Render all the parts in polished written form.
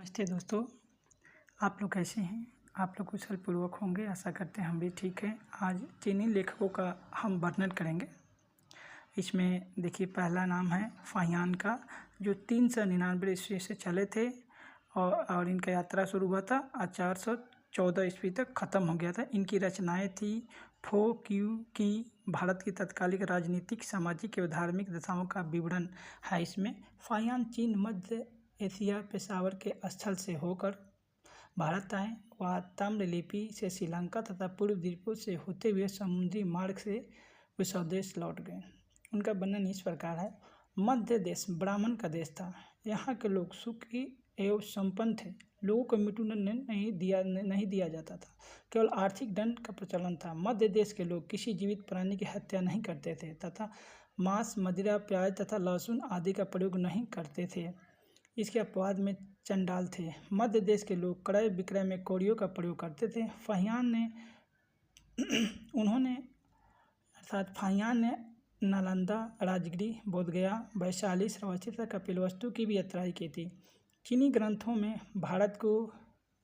नमस्ते दोस्तों, आप लोग कैसे हैं? आप लोग कुशल पूर्वक होंगे, आशा करते हैं हम भी ठीक हैं। आज चीनी लेखकों का हम वर्णन करेंगे। इसमें देखिए पहला नाम है फाहियान का, जो 399 ईस्वी से चले थे और इनका यात्रा शुरू हुआ था और 414 ईस्वी तक ख़त्म हो गया था। इनकी रचनाएं थी फो क्यू की भारत की तत्कालिक राजनीतिक, सामाजिक एवं धार्मिक दशाओं का विवरण है इसमें। फाहियान चीन, मध्य एशिया, पेशावर के स्थल से होकर भारत आए। वह ताम्रलिपि से श्रीलंका तथा पूर्व द्वीपों से होते हुए समुद्री मार्ग से वे स्वदेश लौट गए। उनका वर्णन इस प्रकार है। मध्य देश ब्राह्मण का देश था। यहाँ के लोग सुखी एवं संपन्न थे। लोगों को मृत्युदंड नहीं दिया जाता था, केवल आर्थिक दंड का प्रचलन था। मध्य देश के लोग किसी जीवित प्राणी की हत्या नहीं करते थे तथा मांस, मदिरा, प्याज तथा लहसुन आदि का प्रयोग नहीं करते थे। इसके अपवाद में चंडाल थे। मध्य देश के लोग क्रय विक्रय में कौड़ियों का प्रयोग करते थे। फाहियान ने नालंदा, राजगीर, बोधगया, वैशाली, श्रावस्ती तथा कपिलवस्तु की भी यात्राएं की थी। चीनी ग्रंथों में भारत को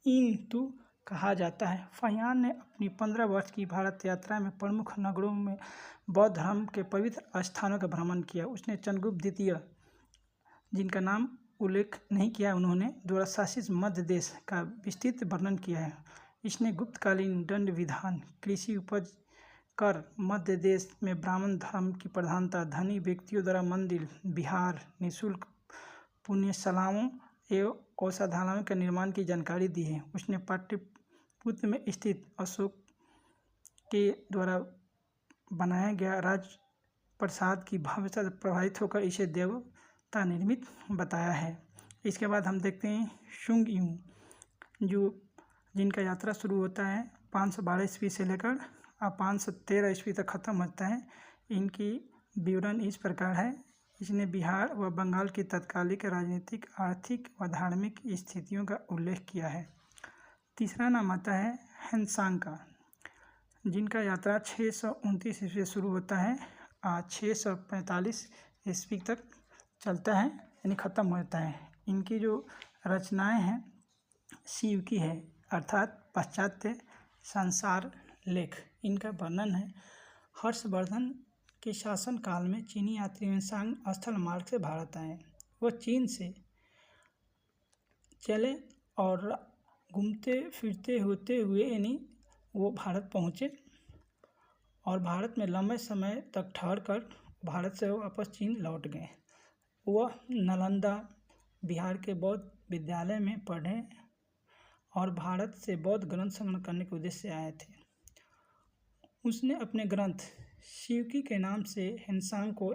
इंतु कहा जाता है। फाहियान ने अपनी 15 वर्ष की भारत यात्रा में प्रमुख नगरों में बौद्ध धर्म के पवित्र स्थानों का भ्रमण किया। उसने चंद्रगुप्त द्वितीय, जिनका नाम उल्लेख नहीं किया उन्होंने, द्वारा शासित मध्य देश का विस्तृत वर्णन किया है। इसने गुप्तकालीन दंड विधान, कृषि उपज कर, मध्य देश में ब्राह्मण धर्म की प्रधानता, धनी व्यक्तियों द्वारा मंदिर, विहार, निःशुल्क पुण्यशालाओं एवं औषधालयों के निर्माण की जानकारी दी है। उसने पाटलिपुत्र में स्थित अशोक के द्वारा बनाया गया राजप्रसाद की भव्यता से प्रभावित होकर इसे देवता निर्मित बताया है। इसके बाद हम देखते हैं शुंग यू, जिनका यात्रा शुरू होता है 512 ईस्वी से लेकर 513 ईस्वी तक ख़त्म होता है। इनकी विवरण इस प्रकार है। इसने बिहार व बंगाल की तत्कालिक राजनीतिक, आर्थिक व धार्मिक स्थितियों का उल्लेख किया है। तीसरा नाम आता है हेनसांग का, जिनका यात्रा 629 ईस्वी से शुरू होता है और 645 ईस्वी तक चलता है, यानी ख़त्म होता है। इनकी जो रचनाएं हैं शिव की है, अर्थात पाश्चात्य संसार लेख। इनका वर्णन है। हर्षवर्धन के शासन काल में चीनी यात्री हेनसांग स्थल मार्ग से भारत आए। वह चीन से चले और घूमते फिरते होते हुए यानी वो भारत पहुँचे और भारत में लंबे समय तक ठहर कर भारत से वापस चीन लौट गए। वह नालंदा, बिहार के बौद्ध विद्यालय में पढ़े और भारत से बौद्ध ग्रंथ संग्रह करने के उद्देश्य से आए थे। उसने अपने ग्रंथ शिवकी के नाम से हेनसांग को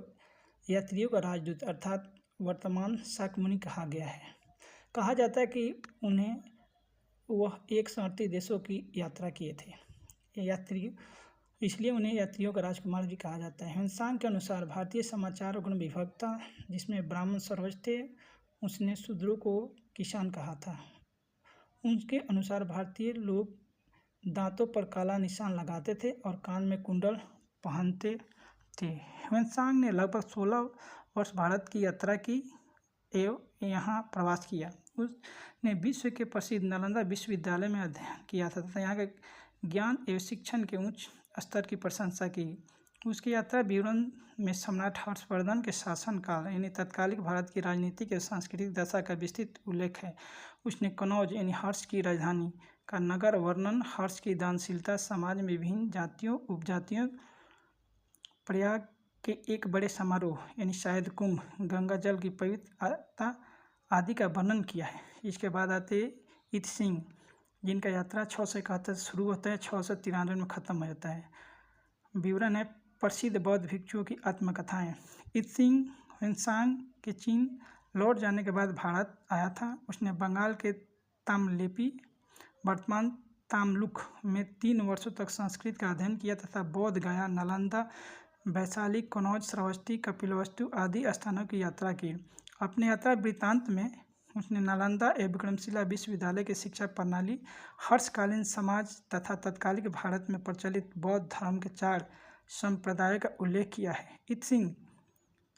यात्रियों का राजदूत अर्थात वर्तमान शाक्यमुनि कहा गया है। कहा जाता है कि वह 138 देशों की यात्रा किए थे। इसलिए उन्हें यात्रियों का राजकुमार भी कहा जाता है। हेनसांग के अनुसार भारतीय समाचार गुण विभक्त था, जिसमें ब्राह्मण सर्वोच्च थे। उसने शूद्रों को किसान कहा था। उनके अनुसार भारतीय लोग दांतों पर काला निशान लगाते थे और कान में कुंडल पहनते थे। हेनसांग ने लगभग 16 वर्ष भारत की यात्रा की एवं यहाँ प्रवास किया। उसने विश्व के प्रसिद्ध नालंदा विश्वविद्यालय में अध्ययन किया था तथा यहाँ के ज्ञान एवं शिक्षण के उच्च स्तर की प्रशंसा की। उसकी यात्रा विवरण में सम्राट हर्षवर्धन के शासनकाल यानी तत्कालिक भारत की राजनीतिक एवं सांस्कृतिक दशा का विस्तृत उल्लेख है। उसने कनौज यानी हर्ष की राजधानी का नगर वर्णन, हर्ष की दानशीलता, समाज में विभिन्न जातियों उपजातियों, प्रयाग के एक बड़े समारोह यानी शायद कुंभ, गंगा जल की पवित्रता आदि का वर्णन किया है। इसके बाद आते इत्सिंग, जिनका यात्रा 671 से शुरू होता है, 693 में ख़त्म हो जाता है। विवरण है प्रसिद्ध बौद्ध भिक्षुओं की आत्मकथाएं। इत्सिंग हेनसांग के चीन लौट जाने के बाद भारत आया था। उसने बंगाल के ताम्रलिपि वर्तमान ताम्लुक में 3 वर्षों तक संस्कृत का अध्ययन किया तथा बोध गया, नालंदा, वैशाली, कनौज, श्रावस्ती, कपिलवस्तु आदि स्थानों की यात्रा की। अपने यात्रा वृत्तांत में उसने नालंदा एवं विक्रमशिला विश्वविद्यालय की शिक्षा प्रणाली, हर्षकालीन समाज तथा तत्कालिक भारत में प्रचलित बौद्ध धर्म के 4 संप्रदायों का उल्लेख किया है। इत्सिंग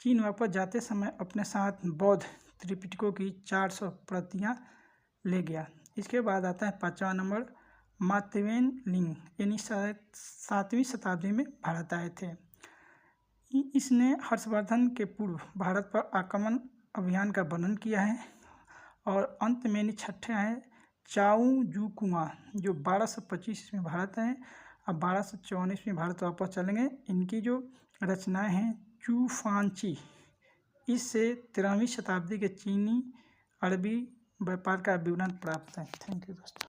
चीन वापस जाते समय अपने साथ बौद्ध त्रिपिटकों की 400 प्रतियाँ ले गया। इसके बाद आता है 5वां नंबर, मातवेन लिंग, यानी 7वीं शताब्दी में भारत आए थे। इसने हर्षवर्धन के पूर्व भारत पर आक्रमण अभियान का वर्णन किया है। और अंत में 6ठा है चाऊ जुकुआ, जो 1225 में भारत आए अब 1244 में भारत वापस चलेंगे। इनकी जो रचनाएं हैं चूफांची, इससे 13वीं शताब्दी के चीनी अरबी व्यापार का विवरण प्राप्त है। थैंक यू दोस्तों।